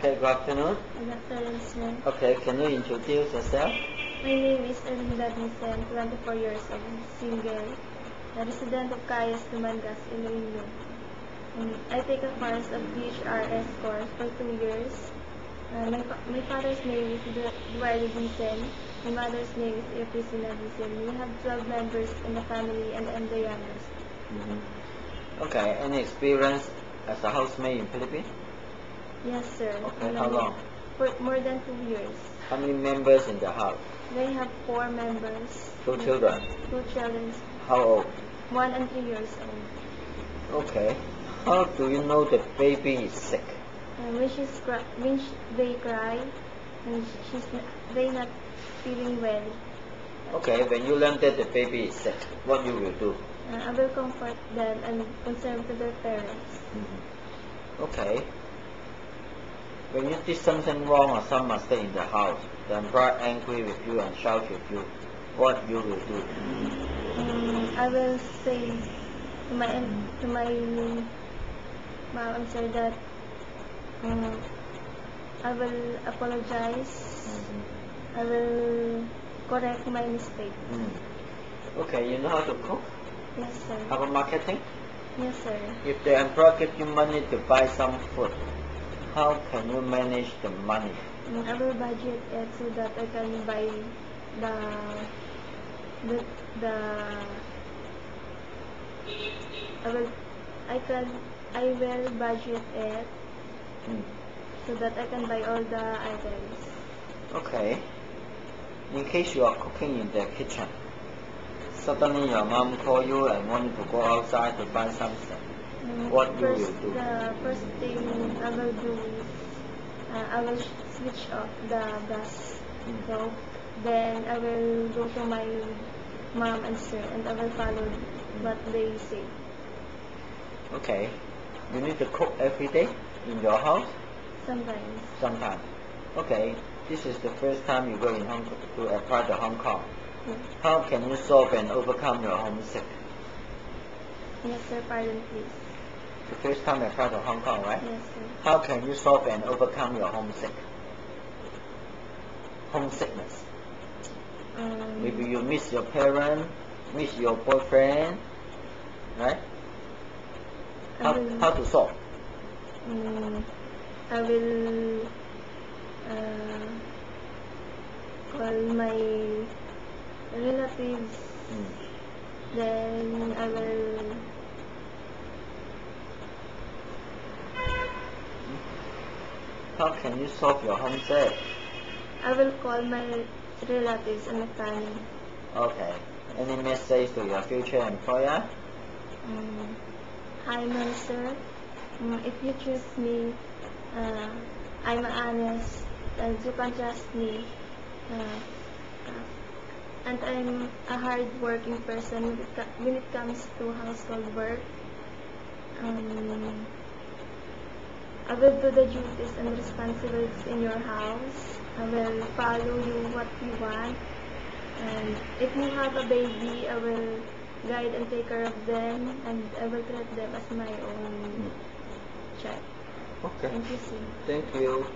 Okay, good afternoon. Good afternoon, sir. Okay, can you introduce yourself? My name is Erlinda Vincent, 24 years old, single, a resident of Cayas, Tumangas, Iloilo. I take a course of DHRS course for 2 years. My father's name is Eduardo Vincent. My mother's name is Efrisina Vincent. We have 12 members in the family and I'm the youngest. Okay, any experience as a housemaid in Philippines? Yes, sir. Okay, how long? For more than 2 years. How many members in the house? They have 4 members. 2 children. 2 children, How old? 1 and 3 years old. Okay. How do you know the baby is sick? When they cry, and they not feeling well, Okay, when you learn that the baby is sick, what you will do? I will comfort them and concern to their parents. Okay. When you did something wrong or some mistake in the house, the employer angry with you and shout with you, what you will do? I will say to my mom, sir, that I will apologize. I will correct my mistake. Okay, you know how to cook? Yes, sir. How about marketing? Yes, sir. If the employer gives you money to buy some food, how can you manage the money? I will budget it so that I can buy the I will budget it so that I can buy all the items. Okay. In case you are cooking in the kitchen, suddenly your mom call you and want you to go outside to buy something. What you will do? The first thing I will do is I will switch off the gas stove. Then I will go to my mom and sir and I will follow what they say. Okay. You need to cook every day in your house? Sometimes. Sometimes. Okay. This is the first time you go in Hong Kong to apply to Hong Kong. Yes. How can you solve and overcome your homesick? Yes, sir. Pardon, please. The first time you apply to Hong Kong, right? Yes, sir. How can you solve and overcome your homesickness? Maybe you miss your parents, miss your boyfriend, right? How to solve? I will call my relatives. Then I will How can you solve your homesick? I will call my relatives and my family. Okay. Any message to your future employer? Hi, my sir. If you choose me, I'm honest and you can trust me. And I'm a hard-working person when it comes to household work. I will do the duties and responsibilities in your house. I will follow you what you want. And if you have a baby, I will guide and take care of them, and I will treat them as my own child. Okay. Thank you, sir. Thank you.